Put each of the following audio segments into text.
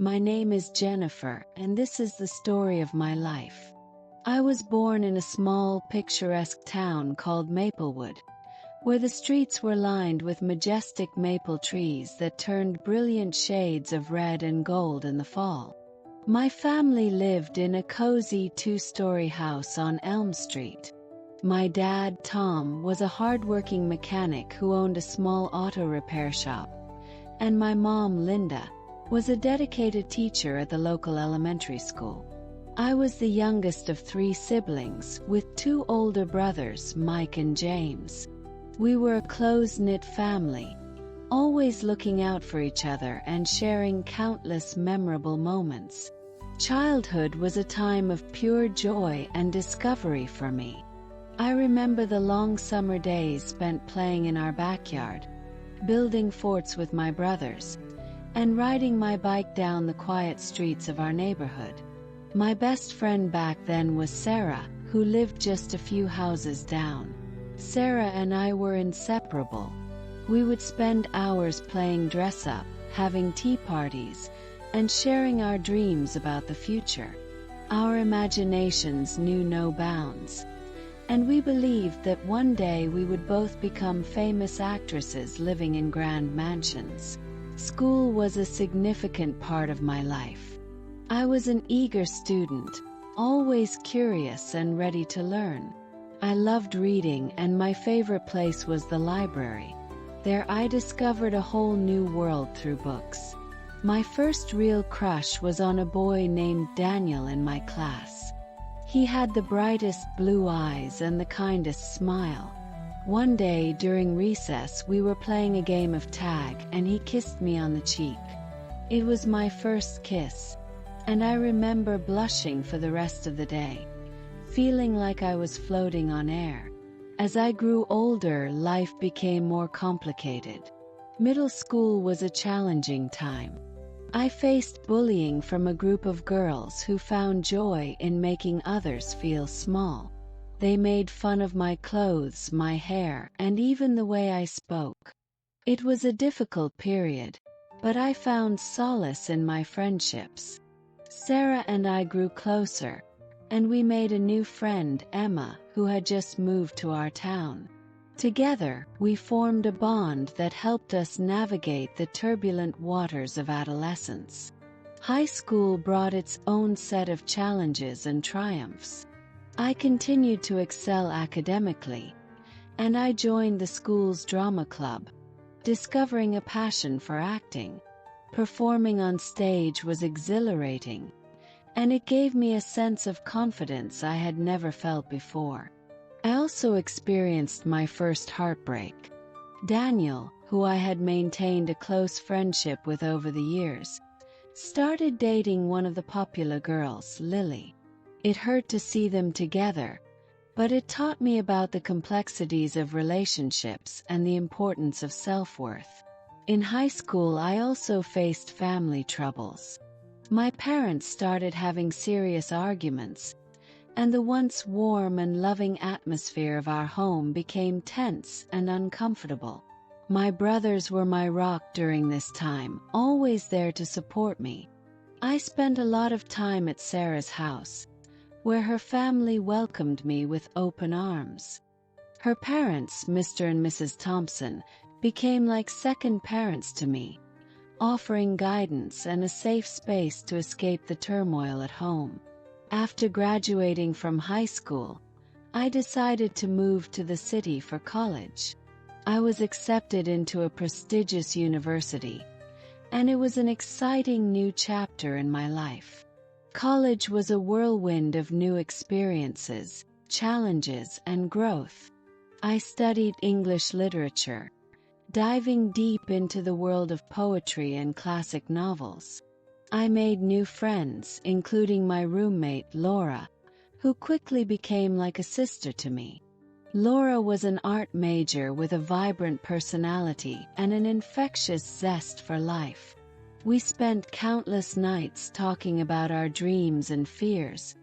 My name is Jennifer, and this is the story of my life. I was born in a small, picturesque town called Maplewood, where the streets were lined with majestic maple trees that turned brilliant shades of red and gold in the fall. My family lived in a cozy two-story house on Elm Street. My dad, Tom, was a hard-working mechanic who owned a small auto repair shop, and my mom, Linda, was a dedicated teacher at the local elementary school. I was the youngest of 3 siblings, with 2 older brothers, Mike and James. We were a close-knit family, always looking out for each other and sharing countless memorable moments. Childhood was a time of pure joy and discovery for me. I remember the long summer days spent playing in our backyard, building forts with my brothers, and riding my bike down the quiet streets of our neighborhood. My best friend back then was Sarah, who lived just a few houses down. Sarah and I were inseparable. We would spend hours playing dress-up, having tea parties, and sharing our dreams about the future. Our imaginations knew no bounds, and we believed that one day we would both become famous actresses living in grand mansions. School was a significant part of my life. I was an eager student, always curious and ready to learn. I loved reading, and my favorite place was the library. There I discovered a whole new world through books. My first real crush was on a boy named Daniel in my class. He had the brightest blue eyes and the kindest smile. One day during recess we were playing a game of tag and he kissed me on the cheek. It was my first kiss, and I remember blushing for the rest of the day, feeling like I was floating on air. As I grew older, life became more complicated. Middle school was a challenging time. I faced bullying from a group of girls who found joy in making others feel small. They made fun of my clothes, my hair, and even the way I spoke. It was a difficult period, but I found solace in my friendships. Sarah and I grew closer, and we made a new friend, Emma, who had just moved to our town. Together, we formed a bond that helped us navigate the turbulent waters of adolescence. High school brought its own set of challenges and triumphs. I continued to excel academically, and I joined the school's drama club, discovering a passion for acting. Performing on stage was exhilarating, and it gave me a sense of confidence I had never felt before. I also experienced my first heartbreak. Daniel, who I had maintained a close friendship with over the years, started dating one of the popular girls, Lily. It hurt to see them together, but it taught me about the complexities of relationships and the importance of self-worth. In high school, I also faced family troubles. My parents started having serious arguments, and the once warm and loving atmosphere of our home became tense and uncomfortable. My brothers were my rock during this time, always there to support me. I spent a lot of time at Sarah's house, where her family welcomed me with open arms. Her parents, Mr. and Mrs. Thompson, became like second parents to me, offering guidance and a safe space to escape the turmoil at home. After graduating from high school, I decided to move to the city for college. I was accepted into a prestigious university, and it was an exciting new chapter in my life. College was a whirlwind of new experiences, challenges, and growth. I studied English literature, diving deep into the world of poetry and classic novels. I made new friends, including my roommate, Laura, who quickly became like a sister to me. Laura was an art major with a vibrant personality and an infectious zest for life. We spent countless nights talking about our dreams and fears,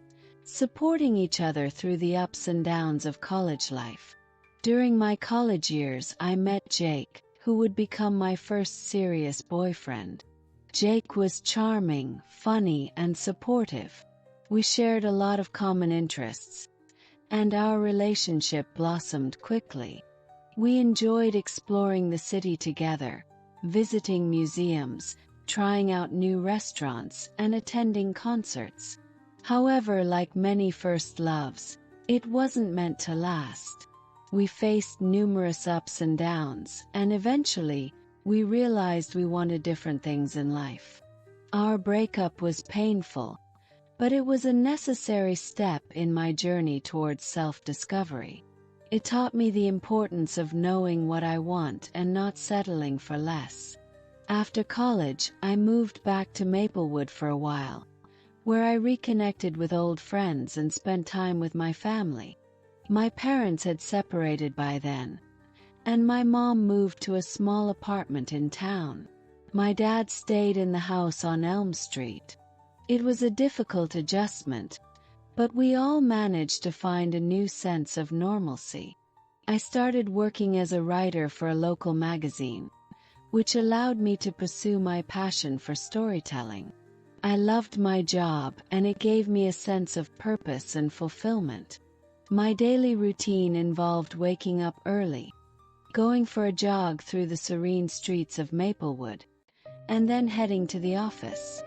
supporting each other through the ups and downs of college life. During my college years, I met Jake, who would become my first serious boyfriend. Jake was charming, funny, and supportive. We shared a lot of common interests, and our relationship blossomed quickly. We enjoyed exploring the city together, visiting museums, trying out new restaurants, and attending concerts. However, like many first loves, it wasn't meant to last. We faced numerous ups and downs, and eventually, we realized we wanted different things in life. Our breakup was painful, but it was a necessary step in my journey towards self-discovery. It taught me the importance of knowing what I want and not settling for less. After college, I moved back to Maplewood for a while, where I reconnected with old friends and spent time with my family. My parents had separated by then, and my mom moved to a small apartment in town. My dad stayed in the house on Elm Street. It was a difficult adjustment, but we all managed to find a new sense of normalcy. I started working as a writer for a local magazine, which allowed me to pursue my passion for storytelling. I loved my job, and it gave me a sense of purpose and fulfillment. My daily routine involved waking up early, going for a jog through the serene streets of Maplewood, and then heading to the office.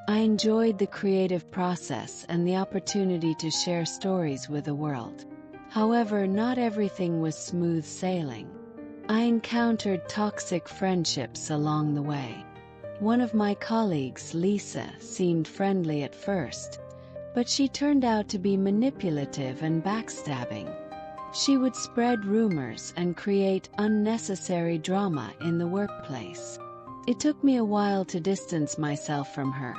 I enjoyed the creative process and the opportunity to share stories with the world. However, not everything was smooth sailing. I encountered toxic friendships along the way. One of my colleagues, Lisa, seemed friendly at first, but she turned out to be manipulative and backstabbing. She would spread rumors and create unnecessary drama in the workplace. It took me a while to distance myself from her,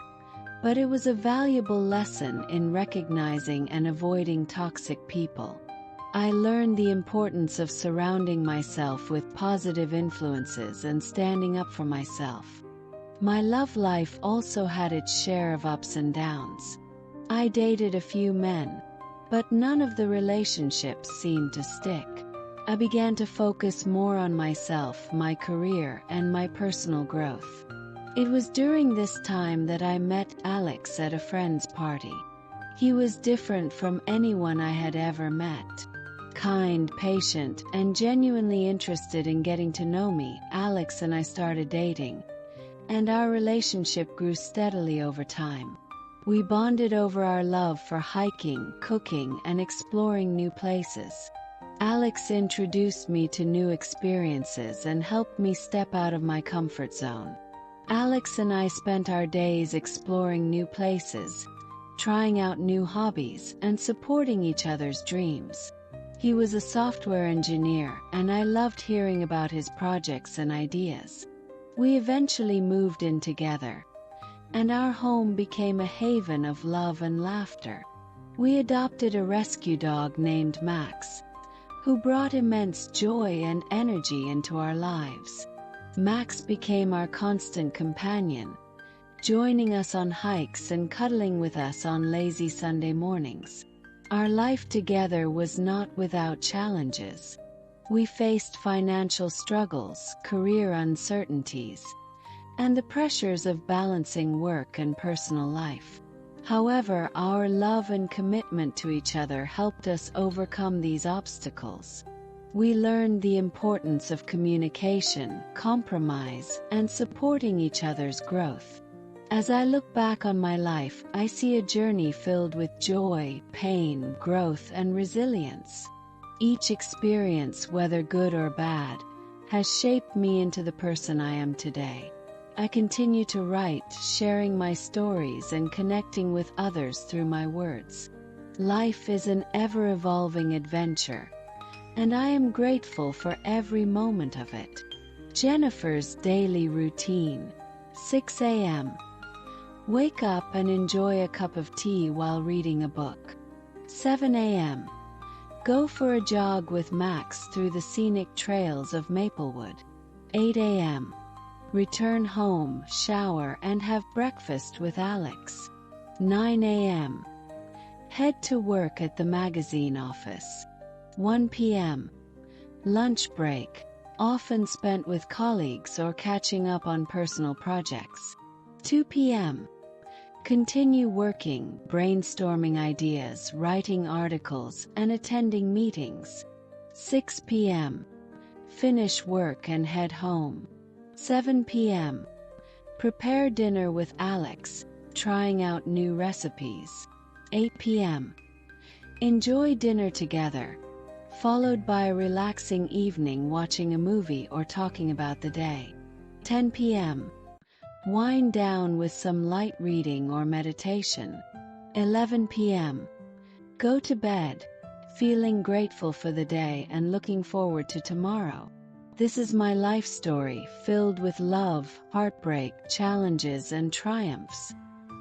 but it was a valuable lesson in recognizing and avoiding toxic people. I learned the importance of surrounding myself with positive influences and standing up for myself. My love life also had its share of ups and downs. I dated a few men, but none of the relationships seemed to stick. I began to focus more on myself, my career, and my personal growth. It was during this time that I met Alex at a friend's party. He was different from anyone I had ever met. Kind, patient, and genuinely interested in getting to know me, Alex and I started dating, and our relationship grew steadily over time. We bonded over our love for hiking, cooking, and exploring new places. Alex introduced me to new experiences and helped me step out of my comfort zone. Alex and I spent our days exploring new places, trying out new hobbies, and supporting each other's dreams. He was a software engineer, and I loved hearing about his projects and ideas. We eventually moved in together, and our home became a haven of love and laughter. We adopted a rescue dog named Max, who brought immense joy and energy into our lives. Max became our constant companion, joining us on hikes and cuddling with us on lazy Sunday mornings. Our life together was not without challenges. We faced financial struggles, career uncertainties, and the pressures of balancing work and personal life. However, our love and commitment to each other helped us overcome these obstacles. We learned the importance of communication, compromise, and supporting each other's growth. As I look back on my life, I see a journey filled with joy, pain, growth, and resilience. Each experience, whether good or bad, has shaped me into the person I am today. I continue to write, sharing my stories and connecting with others through my words. Life is an ever-evolving adventure, and I am grateful for every moment of it. Jennifer's daily routine. 6 a.m. Wake up and enjoy a cup of tea while reading a book. 7 a.m. Go for a jog with Max through the scenic trails of Maplewood. 8 a.m. Return home, shower, and have breakfast with Alex. 9 a.m. Head to work at the magazine office. 1 p.m. Lunch break, often spent with colleagues or catching up on personal projects. 2 p.m. Continue working, brainstorming ideas, writing articles, and attending meetings. 6 p.m. Finish work and head home. 7 p.m. Prepare dinner with Alex, trying out new recipes. 8 p.m. Enjoy dinner together, followed by a relaxing evening watching a movie or talking about the day. 10 p.m. Wind down with some light reading or meditation. 11 p.m. Go to bed, feeling grateful for the day and looking forward to tomorrow. This is my life story, filled with love, heartbreak, challenges, and triumphs.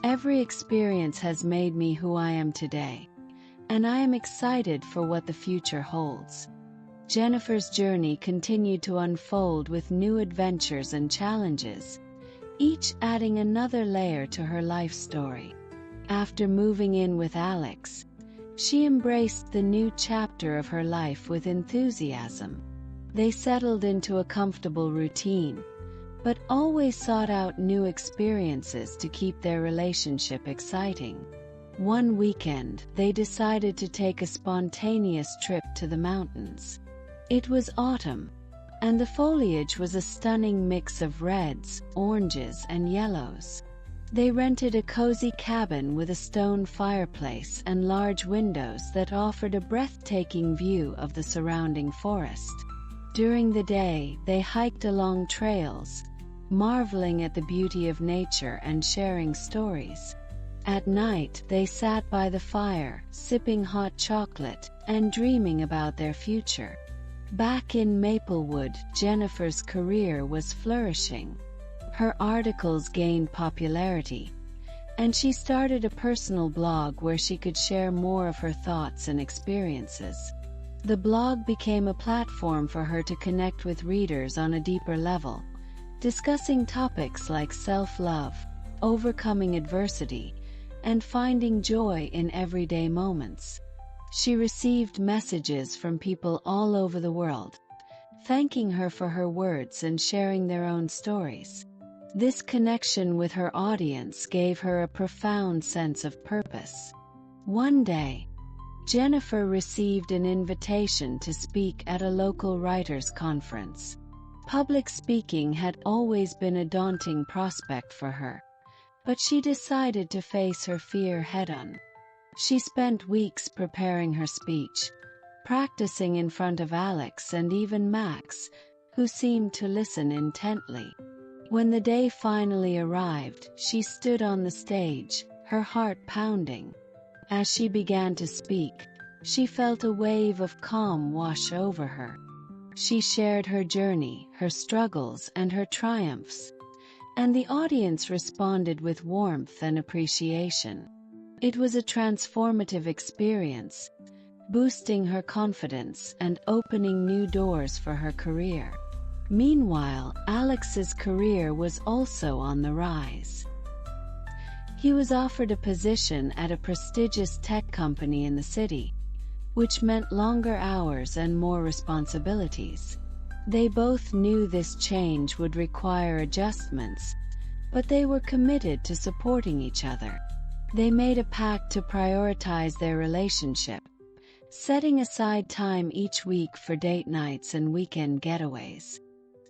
Every experience has made me who I am today, and I am excited for what the future holds. Jennifer's journey continued to unfold with new adventures and challenges, each adding another layer to her life story. After moving in with Alex, she embraced the new chapter of her life with enthusiasm. They settled into a comfortable routine, but always sought out new experiences to keep their relationship exciting. One weekend, they decided to take a spontaneous trip to the mountains. It was autumn, and the foliage was a stunning mix of reds, oranges, and yellows. They rented a cozy cabin with a stone fireplace and large windows that offered a breathtaking view of the surrounding forest. During the day, they hiked along trails, marveling at the beauty of nature and sharing stories. At night, they sat by the fire, sipping hot chocolate and dreaming about their future. Back in Maplewood, Jennifer's career was flourishing. Her articles gained popularity, and she started a personal blog where she could share more of her thoughts and experiences. The blog became a platform for her to connect with readers on a deeper level, discussing topics like self-love, overcoming adversity, and finding joy in everyday moments. She received messages from people all over the world, thanking her for her words and sharing their own stories. This connection with her audience gave her a profound sense of purpose. One day, Jennifer received an invitation to speak at a local writers' conference. Public speaking had always been a daunting prospect for her, but she decided to face her fear head-on. She spent weeks preparing her speech, practicing in front of Alex and even Max, who seemed to listen intently. When the day finally arrived, she stood on the stage, her heart pounding. As she began to speak, she felt a wave of calm wash over her. She shared her journey, her struggles, and her triumphs, and the audience responded with warmth and appreciation. It was a transformative experience, boosting her confidence and opening new doors for her career. Meanwhile, Alex's career was also on the rise. He was offered a position at a prestigious tech company in the city, which meant longer hours and more responsibilities. They both knew this change would require adjustments, but they were committed to supporting each other. They made a pact to prioritize their relationship, setting aside time each week for date nights and weekend getaways.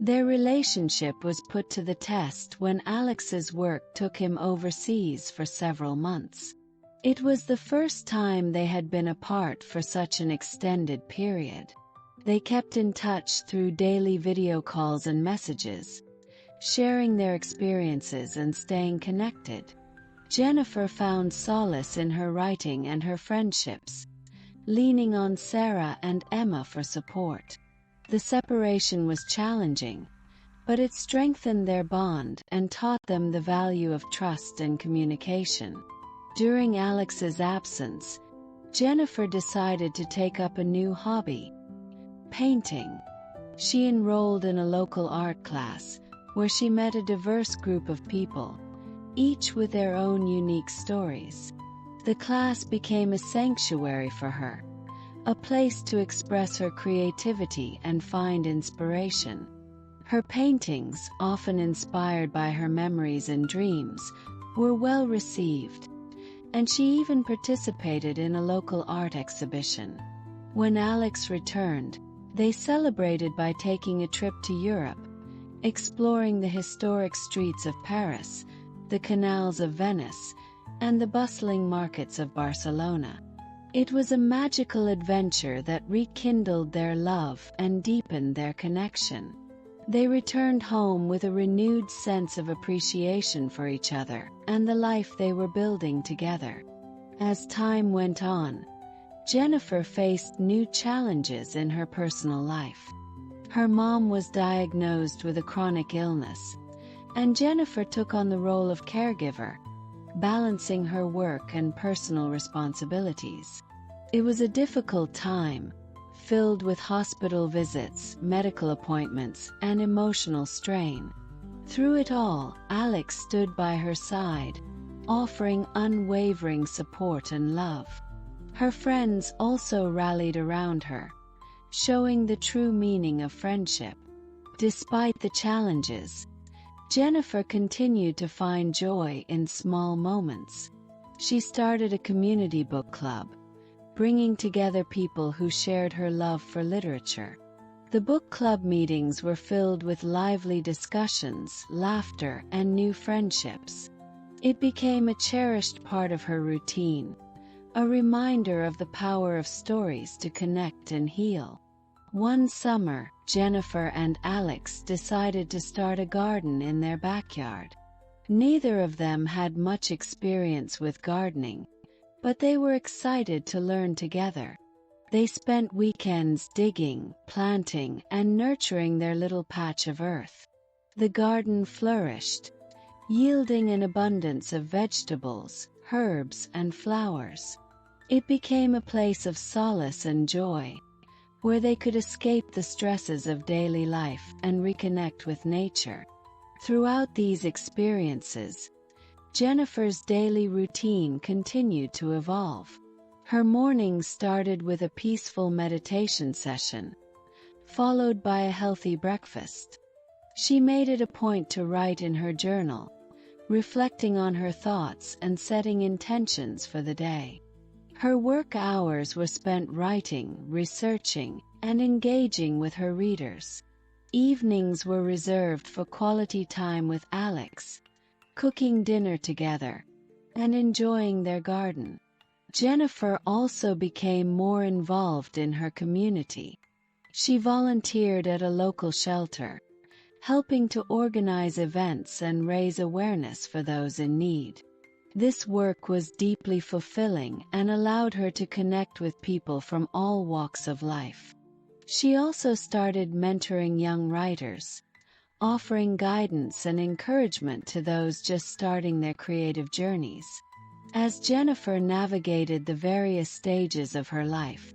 Their relationship was put to the test when Alex's work took him overseas for several months. It was the first time they had been apart for such an extended period. They kept in touch through daily video calls and messages, sharing their experiences and staying connected. Jennifer found solace in her writing and her friendships, leaning on Sarah and Emma for support. The separation was challenging, but it strengthened their bond and taught them the value of trust and communication. During Alex's absence, Jennifer decided to take up a new hobby: painting. She enrolled in a local art class, where she met a diverse group of people, each with their own unique stories. The class became a sanctuary for her, a place to express her creativity and find inspiration. Her paintings, often inspired by her memories and dreams, were well received, and she even participated in a local art exhibition. When Alex returned, they celebrated by taking a trip to Europe, exploring the historic streets of Paris, the canals of Venice, and the bustling markets of Barcelona. It was a magical adventure that rekindled their love and deepened their connection. They returned home with a renewed sense of appreciation for each other and the life they were building together. As time went on, Jennifer faced new challenges in her personal life. Her mom was diagnosed with a chronic illness, and Jennifer took on the role of caregiver, balancing her work and personal responsibilities. It was a difficult time, filled with hospital visits, medical appointments, and emotional strain. Through it all, Alex stood by her side, offering unwavering support and love. Her friends also rallied around her, showing the true meaning of friendship. Despite the challenges, Jennifer continued to find joy in small moments. She started a community book club, bringing together people who shared her love for literature. The book club meetings were filled with lively discussions, laughter, and new friendships. It became a cherished part of her routine, a reminder of the power of stories to connect and heal. One summer, Jennifer and Alex decided to start a garden in their backyard. Neither of them had much experience with gardening, but they were excited to learn together. They spent weekends digging, planting, and nurturing their little patch of earth. The garden flourished, yielding an abundance of vegetables, herbs, and flowers. It became a place of solace and joy, where they could escape the stresses of daily life and reconnect with nature. Throughout these experiences, Jennifer's daily routine continued to evolve. Her mornings started with a peaceful meditation session, followed by a healthy breakfast. She made it a point to write in her journal, reflecting on her thoughts and setting intentions for the day. Her work hours were spent writing, researching, and engaging with her readers. Evenings were reserved for quality time with Alex, cooking dinner together, and enjoying their garden. Jennifer also became more involved in her community. She volunteered at a local shelter, helping to organize events and raise awareness for those in need. This work was deeply fulfilling and allowed her to connect with people from all walks of life. She also started mentoring young writers, offering guidance and encouragement to those just starting their creative journeys. As Jennifer navigated the various stages of her life,